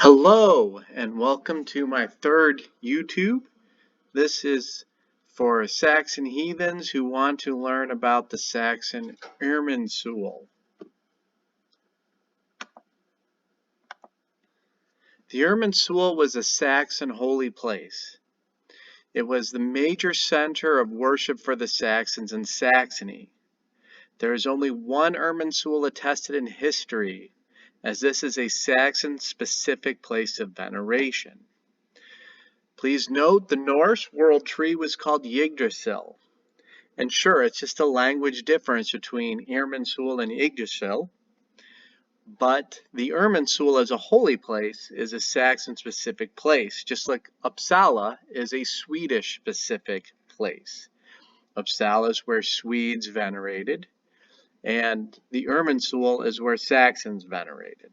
Hello and welcome to my third YouTube. This is for Saxon heathens who want to learn about the Saxon Irminsul. The Irminsul was a Saxon holy place. It was the major center of worship for the Saxons in Saxony. There is only one Irminsul attested in history, as this is a Saxon-specific place of veneration. Please note the Norse world tree was called Yggdrasil. And sure, it's just a language difference between Irminsul and Yggdrasil. But the Irminsul as a holy place is a Saxon-specific place, just like Uppsala is a Swedish-specific place. Uppsala is where Swedes venerated, and the Irminsul is where Saxons venerated.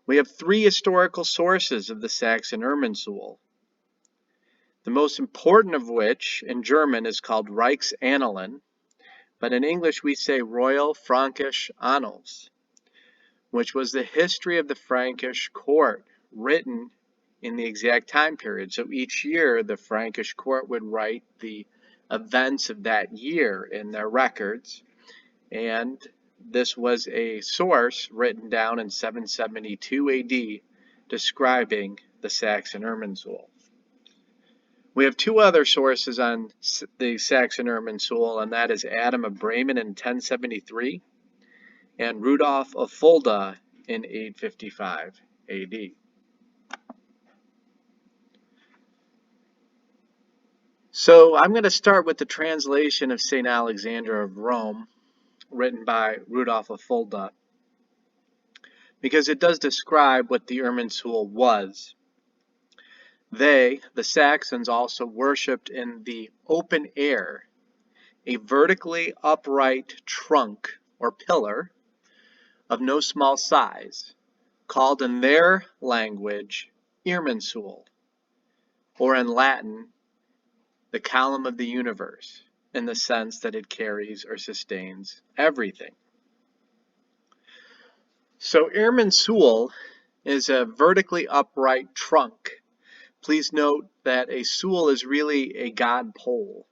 We have three historical sources of the Saxon Irminsul. The most important of which, in German, is called Reichsannalen, but in English we say Royal Frankish Annals, which was the history of the Frankish court, written in the exact time period. So each year the Frankish court would write the events of that year in their records, and this was a source written down in 772 AD describing the Saxon Irminsul. We have two other sources on the Saxon Irminsul, and that is Adam of Bremen in 1073 and Rudolf of Fulda in 855 AD. So I'm going to start with the translation of St. Alexander of Rome, written by Rudolf of Fulda, because it does describe what the Irminsul was. They, the Saxons, also worshipped in the open air, a vertically upright trunk or pillar of no small size, called in their language Irminsul, or in Latin, the column of the universe, in the sense that it carries or sustains everything. So Irminsul is a vertically upright trunk. Please note that a sul is really a god pole.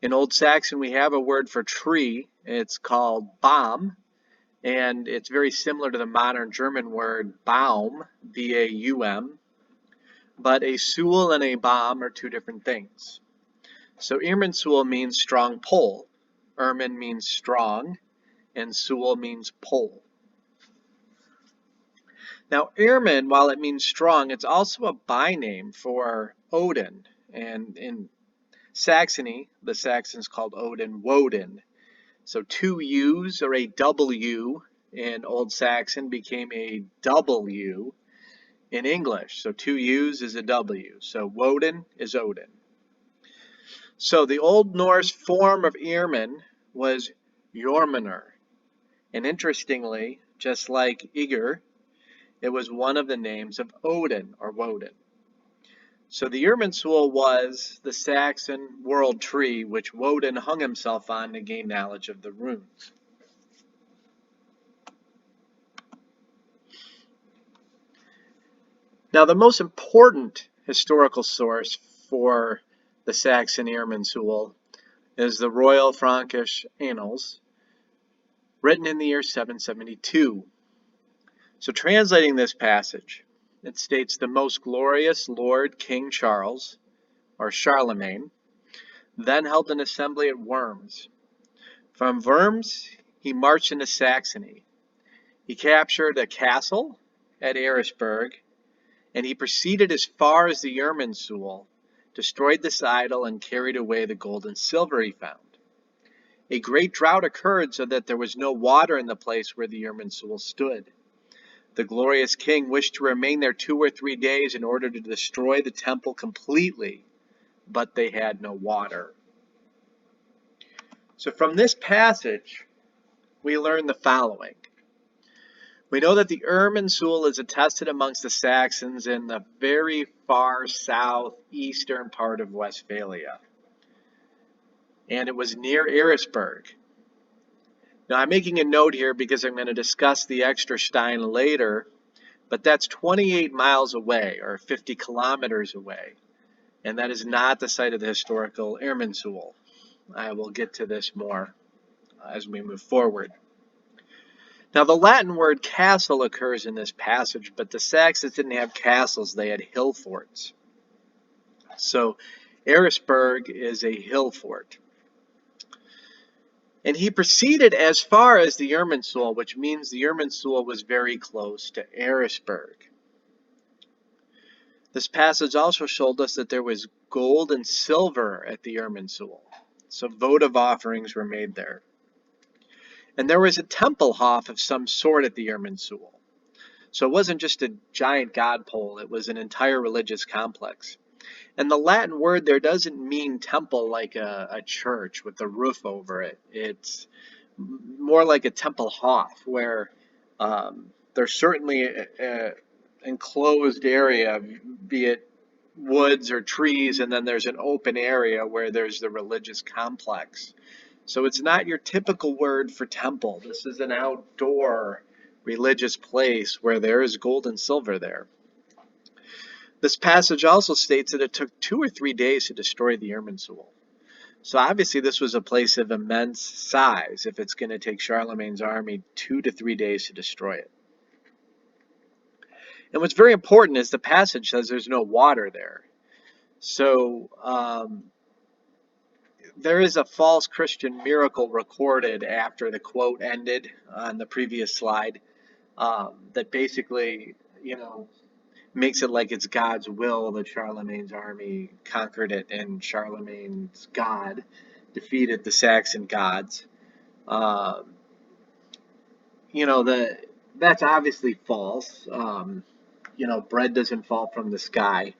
In Old Saxon, we have a word for tree. It's called baum, and it's very similar to the modern German word Baum, B-A-U-M. But a sul and a baum are two different things. So Irminsul means strong pole. Irmin means strong, and sul means pole. Now, Irmin, while it means strong, it's also a byname for Odin. And in Saxony, the Saxons called Odin Woden. So two U's or a W in Old Saxon became a W in English. So two U's is a W. So Woden is Odin. So the Old Norse form of Irmin was Jormunr. And interestingly, just like Igr, it was one of the names of Odin or Woden. So the Irminsul was the Saxon world tree which Woden hung himself on to gain knowledge of the runes. Now the most important historical source for the Saxon Irminsul is the Royal Frankish Annals, written in the year 772. So translating this passage, it states the most glorious Lord King Charles, or Charlemagne, then held an assembly at Worms. From Worms, he marched into Saxony. He captured a castle at Eresburg, and he proceeded as far as the Irminsul, destroyed this idol, and carried away the gold and silver he found. A great drought occurred so that there was no water in the place where the Irminsul stood. The glorious king wished to remain there 2 or 3 days in order to destroy the temple completely, but they had no water. So from this passage, we learn the following. We know that the Irminsul is attested amongst the Saxons in the very far southeastern part of Westphalia. And it was near Eresburg. Now I'm making a note here because I'm going to discuss the extra stein later, but that's 28 miles away, or 50 kilometers away. And that is not the site of the historical Irminsul. I will get to this more as we move forward. Now, the Latin word castle occurs in this passage, but the Saxons didn't have castles, they had hill forts. So, Eresburg is a hill fort. And he proceeded as far as the Irminsul, which means the Irminsul was very close to Eresburg. This passage also showed us that there was gold and silver at the Irminsul. So votive offerings were made there. And there was a temple hof of some sort at the Irminsul. So it wasn't just a giant god pole, it was an entire religious complex. And the Latin word there doesn't mean temple like a church with the roof over it. It's more like a temple hof, where there's certainly an enclosed area, be it woods or trees, and then there's an open area where there's the religious complex. So it's not your typical word for temple. This is an outdoor religious place where there is gold and silver there. This passage also states that it took 2 or 3 days to destroy the Irminsul. So obviously this was a place of immense size if it's going to take Charlemagne's army 2 to 3 days to destroy it. And what's very important is the passage says there's no water there. So there is a false Christian miracle recorded after the quote ended on the previous slide that basically, makes it like it's God's will that Charlemagne's army conquered it and Charlemagne's God defeated the Saxon gods. That's obviously false. Bread doesn't fall from the sky.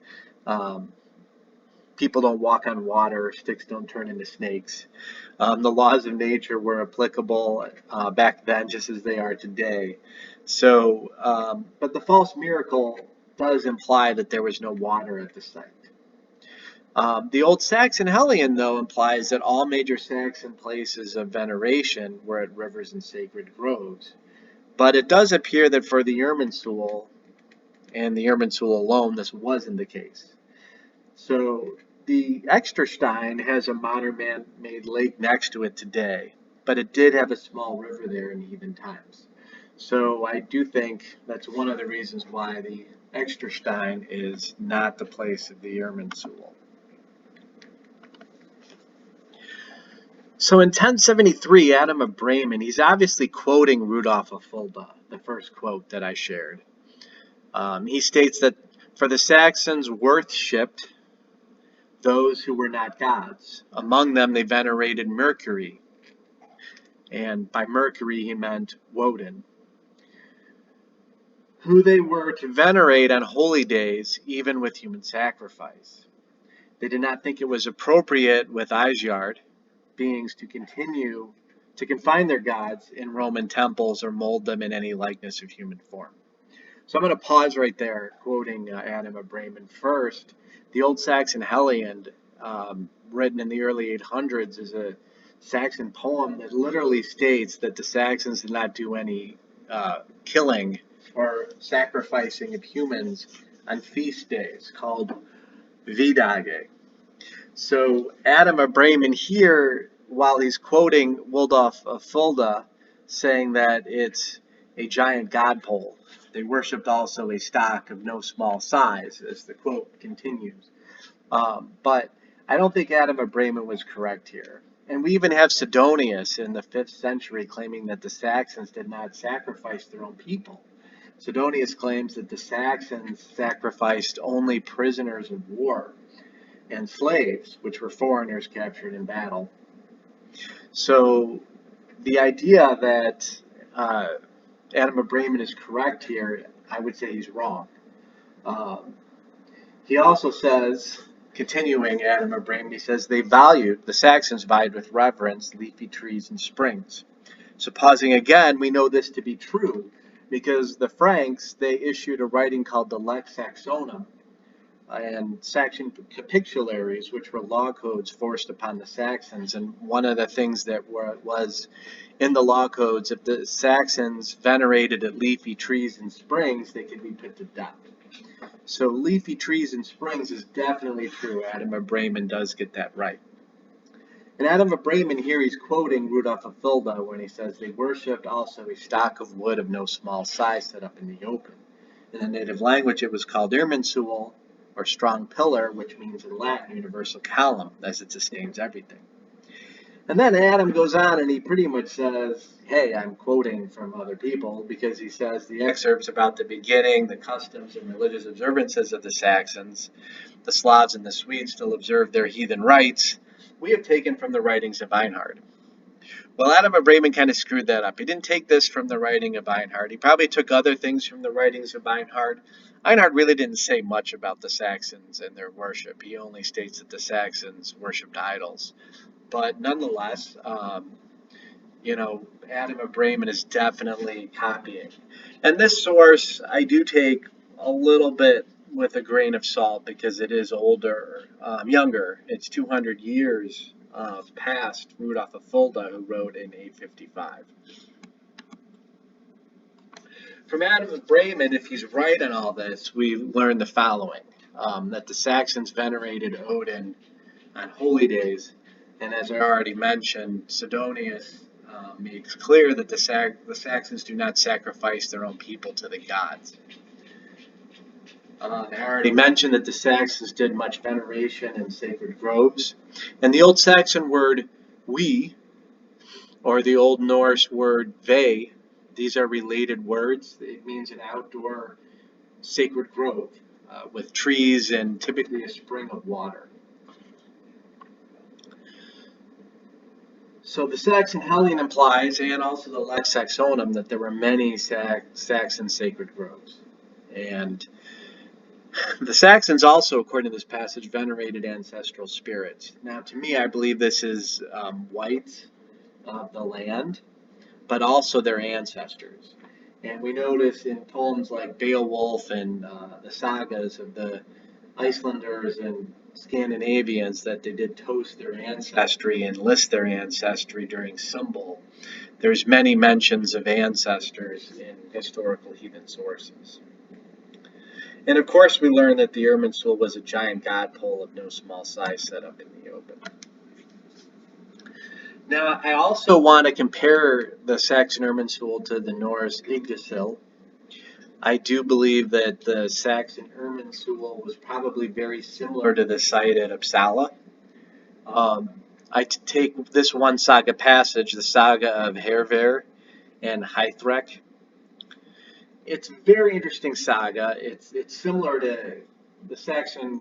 People don't walk on water. Sticks don't turn into snakes. The laws of nature were applicable back then just as they are today. So, but the false miracle does imply that there was no water at the site. The old Saxon Helion, though, implies that all major Saxon places of veneration were at rivers and sacred groves. But it does appear that for the Irminsul, and the Irminsul alone, this wasn't the case. So the Exterstein has a modern man-made lake next to it today, but it did have a small river there in heathen times. So I do think that's one of the reasons why the Exterstein is not the place of the Irminsul. So in 1073, Adam of Bremen, he's obviously quoting Rudolf of Fulda, the first quote that I shared. He states that for the Saxons worshipped those who were not gods. Among them they venerated Mercury. And by Mercury he meant Woden, who they were to venerate on holy days, even with human sacrifice. They did not think it was appropriate with Isjard beings to continue to confine their gods in Roman temples or mold them in any likeness of human form. So I'm going to pause right there, quoting Adam of Bremen. First, the old Saxon Helion, written in the early 800s, is a Saxon poem that literally states that the Saxons did not do any killing or sacrificing of humans on feast days, called Vidage. So Adam of Bremen here, while he's quoting Wulfdolf of Fulda, saying that it's a giant god pole, they worshipped also a stock of no small size, as the quote continues. But I don't think Adam of Bremen was correct here. And we even have Sidonius in the 5th century claiming that the Saxons did not sacrifice their own people. Sidonius claims that the Saxons sacrificed only prisoners of war and slaves, which were foreigners captured in battle. So the idea that Adam of Bremen is correct here, I would say he's wrong. He also says, continuing Adam of Bremen, he says the Saxons valued with reverence leafy trees and springs. So pausing again, we know this to be true because the Franks, they issued a writing called the Lex Saxonum, and Saxon capitularies, which were law codes forced upon the Saxons. And one of the things that was in the law codes, if the Saxons venerated at leafy trees and springs, they could be put to death. So leafy trees and springs is definitely true. Adam of Bremen does get that right. And Adam of Bremen here, he's quoting Rudolf of Fulda when he says, they worshipped also a stock of wood of no small size set up in the open. In the native language, it was called Irminsul, or strong pillar, which means in Latin universal column, as it sustains everything. And then Adam goes on and he pretty much says, hey, I'm quoting from other people, because he says the excerpts about the beginning, the customs and religious observances of the Saxons, the Slavs and the Swedes still observe their heathen rites, we have taken from the writings of Einhard. Well, Adam of Bremen kind of screwed that up. He didn't take this from the writing of Einhard. He probably took other things from the writings of Einhard. Einhard really didn't say much about the Saxons and their worship. He only states that the Saxons worshipped idols. But nonetheless, Adam of Bremen is definitely copying. And this source, I do take a little bit with a grain of salt because it is younger. It's 200 years past Rudolf of Fulda, who wrote in 855. From Adam of Bremen, if he's right on all this, we learn the following, that the Saxons venerated Odin on holy days. And as I already mentioned, Sidonius makes clear that the Saxons do not sacrifice their own people to the gods. I already mentioned that the Saxons did much veneration in sacred groves. And the Old Saxon word we, or the Old Norse word ve, these are related words. It means an outdoor sacred grove with trees and typically a spring of water. So the Saxon Helene implies, and also the Lex Saxonum, that there were many Saxon sacred groves. And the Saxons also, according to this passage, venerated ancestral spirits. Now, to me, I believe this is whites of the land, but also their ancestors. And we notice in poems like Beowulf and the sagas of the Icelanders and Scandinavians that they did toast their ancestry and list their ancestry during symbol. There's many mentions of ancestors in historical heathen sources. And of course we learn that the Irminsul was a giant god pole of no small size set up in the open. Now I also want to compare the Saxon Irminsul to the Norse Yggdrasil. I do believe that the Saxon Irminsul was probably very similar to the site at Uppsala. I take this one saga passage, the saga of Hervir and Heithrek. It's a very interesting saga. It's similar to the Saxon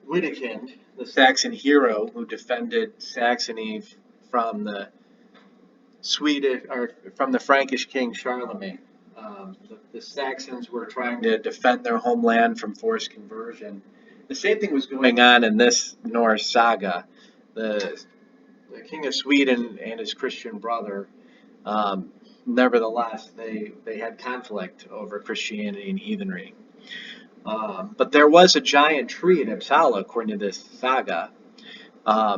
Widukind, the Saxon hero who defended Saxony from the Frankish king Charlemagne. The Saxons were trying to defend their homeland from forced conversion. The same thing was going on in this Norse saga. The king of Sweden and his Christian brother, nevertheless, they had conflict over Christianity and heathenry. But there was a giant tree in Uppsala, according to this saga,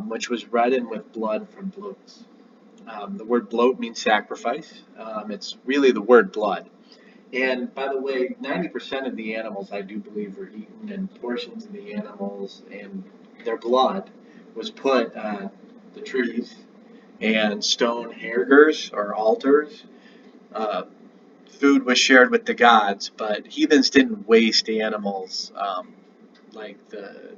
which was reddened with blood from bloats. The word bloat means sacrifice. It's really the word blood. And by the way, 90% of the animals, I do believe, were eaten, and portions of the animals and their blood was put on the trees and stone hergers or altars. Food was shared with the gods, but heathens didn't waste animals like the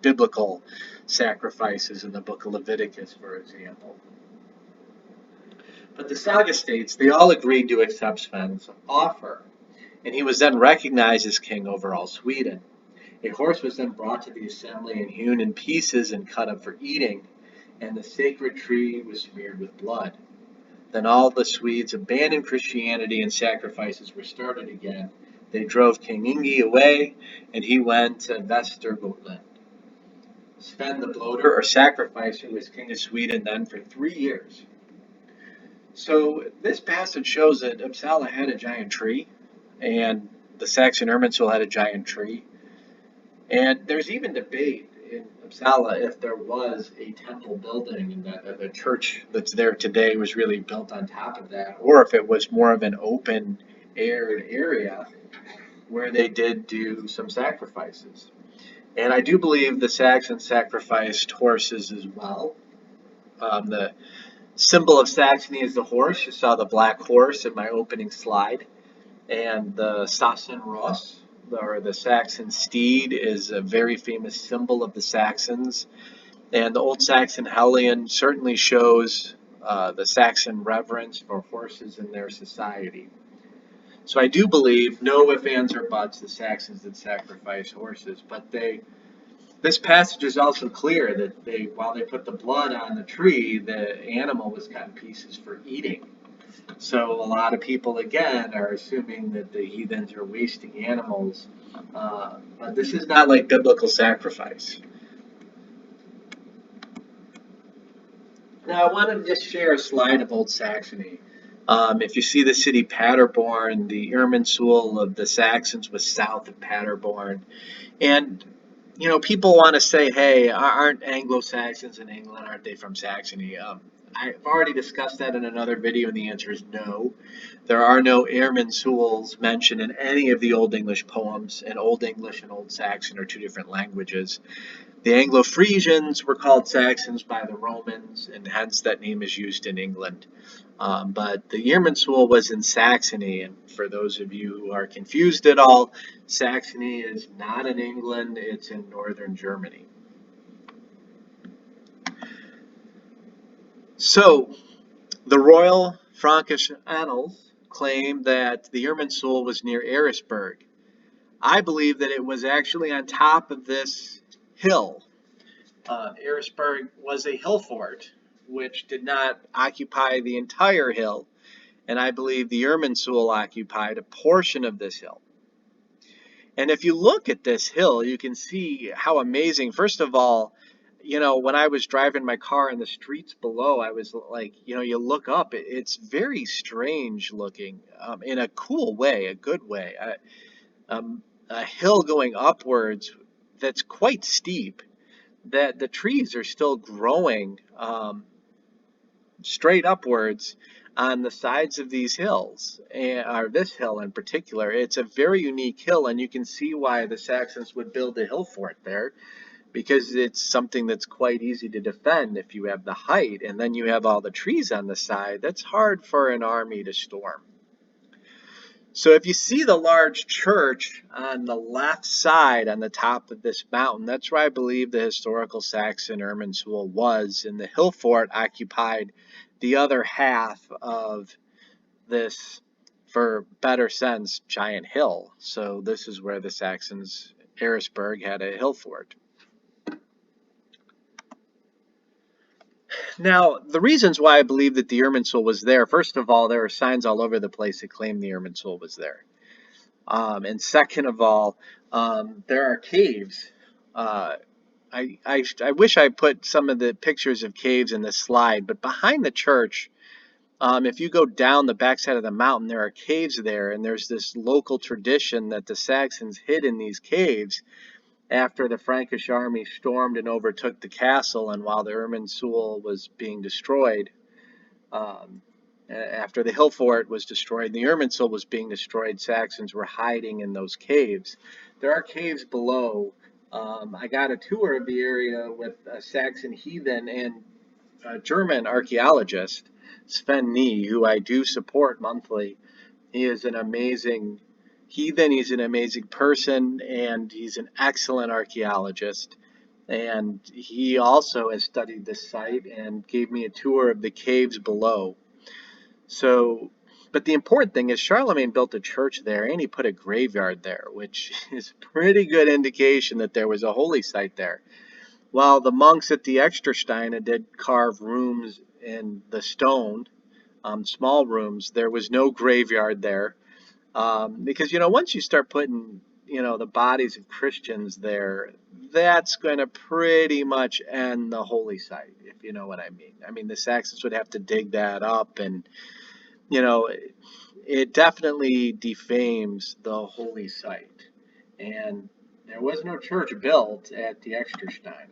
biblical sacrifices in the book of Leviticus, for example. But the saga states they all agreed to accept Sven's offer, and he was then recognized as king over all Sweden. A horse was then brought to the assembly and hewn in pieces and cut up for eating, and the sacred tree was smeared with blood. Then all the Swedes abandoned Christianity and sacrifices were started again. They drove King Ingi away, and he went to Västergötland. Sven the bloater or sacrificer was king of Sweden then for 3 years. So this passage shows that Uppsala had a giant tree, and the Saxon Irminsul had a giant tree. And there's even debate in Uppsala if there was a temple building and that the church that's there today was really built on top of that, or if it was more of an open aired area where they did do some sacrifices. And I do believe the Saxons sacrificed horses as well. The symbol of Saxony is the horse. You saw the black horse in my opening slide. And the Saxon Ross, or the Saxon steed, is a very famous symbol of the Saxons. And the Old Saxon Hellion certainly shows the Saxon reverence for horses in their society. So I do believe, no ifs, ands, or buts, the Saxons did sacrifice horses, but this passage is also clear that while they put the blood on the tree, the animal was cut in pieces for eating. So a lot of people, again, are assuming that the heathens are wasting animals. But this is not like biblical sacrifice. Now, I wanted to just share a slide of Old Saxony. If you see the city Paderborn, the Irminsul of the Saxons was south of Paderborn. And, people want to say, hey, aren't Anglo-Saxons in England, aren't they from Saxony? I've already discussed that in another video, and the answer is no. There are no Irminsuls mentioned in any of the Old English poems, and Old English and Old Saxon are two different languages. The Anglo-Frisians were called Saxons by the Romans, and hence that name is used in England. But the Irminsul was in Saxony, and for those of you who are confused at all, Saxony is not in England, it's in northern Germany. So, the Royal Frankish Annals claim that the Irminsul was near Eresburg. I believe that it was actually on top of this hill. Eresburg was a hill fort, which did not occupy the entire hill, and I believe the Irminsul occupied a portion of this hill. And if you look at this hill, you can see how amazing. First of all, when I was driving my car in the streets below, I was like, you look up, it's very strange looking, in a cool way, a good way. A hill going upwards that's quite steep, that the trees are still growing straight upwards on the sides of these hills, or this hill in particular. It's a very unique hill, and you can see why the Saxons would build a hill fort there, because it's something that's quite easy to defend if you have the height, and then you have all the trees on the side. That's hard for an army to storm. So if you see the large church on the left side on the top of this mountain, that's where I believe the historical Saxon Irminsul was, and the hill fort occupied the other half of this, for better sense, giant hill. So this is where the Saxons, Eresburg, had a hill fort. Now, the reasons why I believe that the Irminsul was there, first of all, there are signs all over the place that claim the Irminsul was there. And second of all, there are caves. I wish I put some of the pictures of caves in this slide, but behind the church, if you go down the backside of the mountain, there are caves there, and there's this local tradition that the Saxons hid in these caves after the Frankish army stormed and overtook the castle, and while the Irminsul was being destroyed. After the hill fort was destroyed, the Irminsul was being destroyed, Saxons were hiding in those caves. There are caves below. I got a tour of the area with a Saxon Heathen and a German archaeologist, Sven Knippschild, who I do support monthly. He is an amazing heathen, he's an amazing person, and he's an excellent archaeologist. And he also has studied this site and gave me a tour of the caves below. So, but the important thing is Charlemagne built a church there and he put a graveyard there, which is a pretty good indication that there was a holy site there. While the monks at the Extersteine did carve rooms in the stone, small rooms, there was no graveyard there. Because, once you start putting, the bodies of Christians there, that's going to pretty much end the holy site, if you know what I mean. I mean, the Saxons would have to dig that up, and it definitely defames the holy site. And There was no church built at the Exterstein.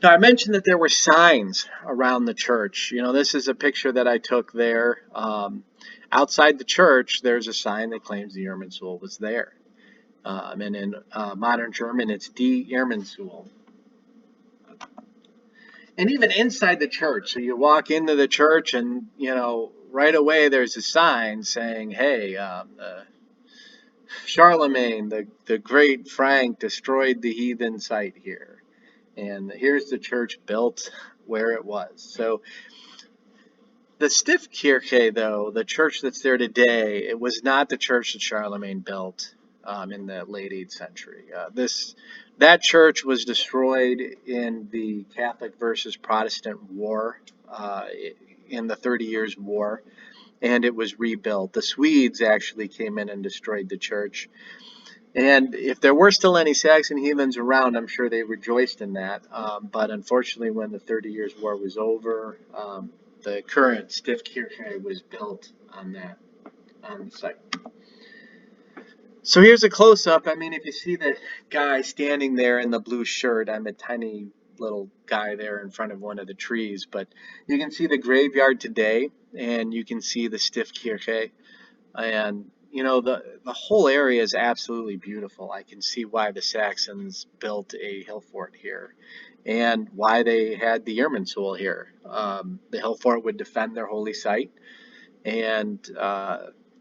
Now, I mentioned that there were signs around the church. This is a picture that I took there. Outside the church, there's a sign that claims the Irminsul was there. And in modern German, it's Die Irminsul. And even inside the church, so you walk into the church and, right away there's a sign saying, hey, Charlemagne, the great Frank, destroyed the heathen site here. And here's the church built where it was. So the Stiftskirche, though, the church that's there today, it was not the church that Charlemagne built in the late 8th century. That church was destroyed in the Catholic versus Protestant War, in the 30 Years' War, and it was rebuilt. The Swedes actually came in and destroyed the church. And if there were still any Saxon heathens around, I'm sure they rejoiced in that. But unfortunately, when the 30 Years' War was over, the current Stiftskirche was built on the site. So here's a close-up. I mean, if you see the guy standing there in the blue shirt, I'm a tiny little guy there in front of one of the trees, but you can see the graveyard today, and you can see the Stiftskirche, and the whole area is absolutely beautiful. I can see why the Saxons built a hill fort here, and why they had the Irminsul here. The hill fort would defend their holy site, and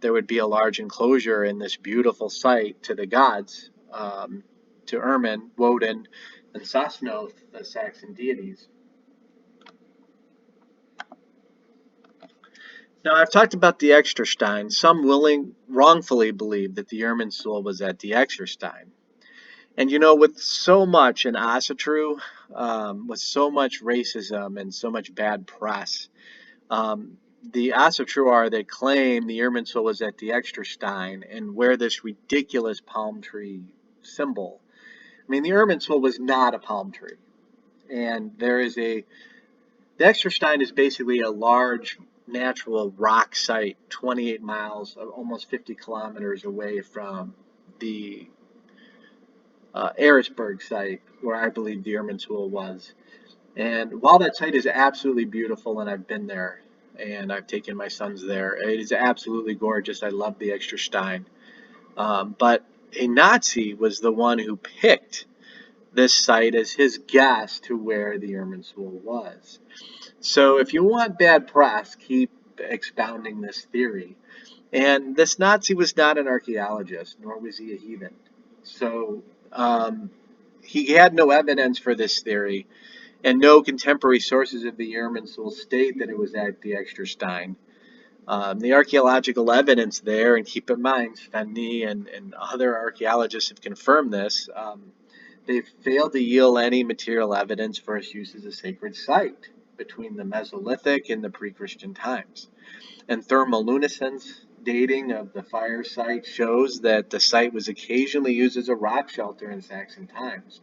there would be a large enclosure in this beautiful site to the gods, to Irmin, Woden, and Sasnoth, the Saxon deities. Now, I've talked about the Exterstein. Some wrongfully believe that the Irminsul was at the Exterstein. And with so much in Asatru, with so much racism and so much bad press, the Asatru are that claim the Irminsul was at the Exterstein and wear this ridiculous palm tree symbol. I mean, the Irminsul was not a palm tree. And the Exterstein is basically a large natural rock site, 28 miles, almost 50 kilometers away from the Eresburg site, where I believe the Irminsul was. And while that site is absolutely beautiful, and I've been there, and I've taken my sons there, it is absolutely gorgeous. I love the Exterstein. But a Nazi was the one who picked this site as his guess to where the Irminsul was. So if you want bad press, keep expounding this theory. And this Nazi was not an archaeologist, nor was he a heathen. So he had no evidence for this theory, and no contemporary sources of the Irminsul state that it was at the Exterstein. The archaeological evidence there, and keep in mind, Sven Knippschild and other archaeologists have confirmed this, they've failed to yield any material evidence for its use as a sacred site between the Mesolithic and the pre-Christian times. And thermoluminescence dating of the fire site shows that the site was occasionally used as a rock shelter in Saxon times,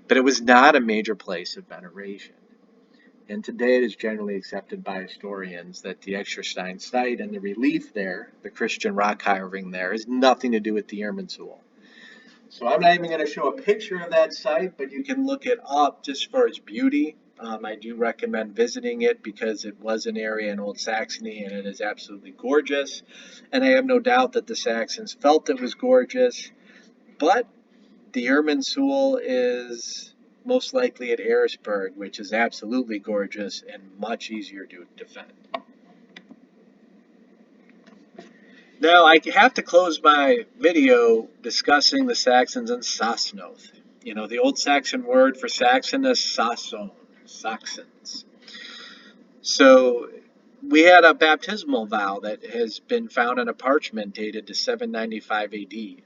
but it was not a major place of veneration. And today it is generally accepted by historians that the Exterstein site and the relief there, the Christian rock carving there, has nothing to do with the Irminsul. So I'm not even going to show a picture of that site, but you can look it up just for its beauty. I do recommend visiting it because it was an area in Old Saxony and it is absolutely gorgeous. And I have no doubt that the Saxons felt it was gorgeous, but the Irminsul is most likely at Eresburg, which is absolutely gorgeous and much easier to defend. Now, I have to close my video discussing the Saxons and Sasnoth. The Old Saxon word for Saxon is Saxon, Saxons. So we had a baptismal vow that has been found on a parchment dated to 795 AD,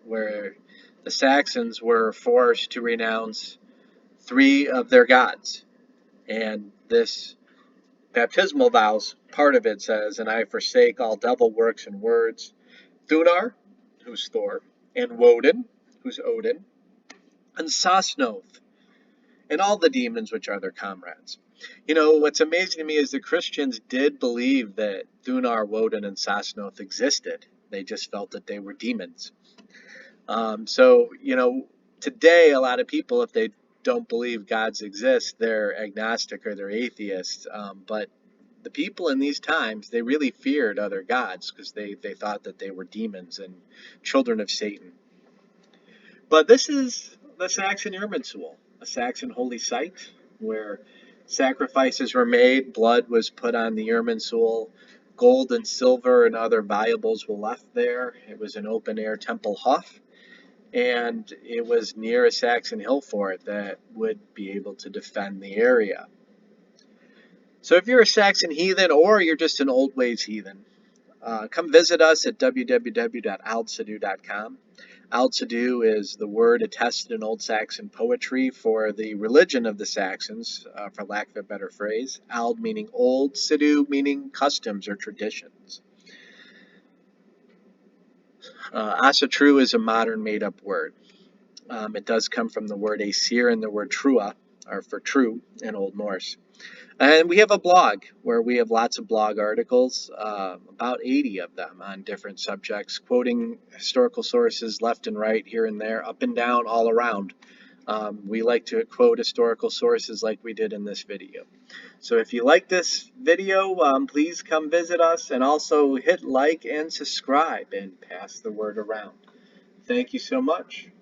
where the Saxons were forced to renounce 3 of their gods. And this baptismal vows, part of it says, and I forsake all devil works and words, Thunar, who's Thor, and Woden, who's Odin, and Sasnoth, and all the demons which are their comrades. What's amazing to me is the Christians did believe that Thunar, Woden, and Sasnoth existed. They just felt that they were demons. So, today a lot of people, if they don't believe gods exist, they're agnostic or they're atheists. But the people in these times, they really feared other gods because they thought that they were demons and children of Satan. But this is the Saxon Irminsul, a Saxon holy site where sacrifices were made, blood was put on the Irminsul, gold and silver and other valuables were left there. It was an open air temple hof, and it was near a Saxon hill fort that would be able to defend the area. So if you're a Saxon heathen or you're just an old ways heathen, come visit us at www.aldsidu.com. Aldsidu is the word attested in Old Saxon poetry for the religion of the Saxons, for lack of a better phrase. Ald meaning old, Sidu meaning customs or traditions. Asatru is a modern made-up word. It does come from the word Aesir and the word Trua, or for true in Old Norse. And we have a blog where we have lots of blog articles, about 80 of them on different subjects, quoting historical sources left and right, here and there, up and down, all around. We like to quote historical sources like we did in this video. So if you like this video, please come visit us and also hit like and subscribe and pass the word around. Thank you so much.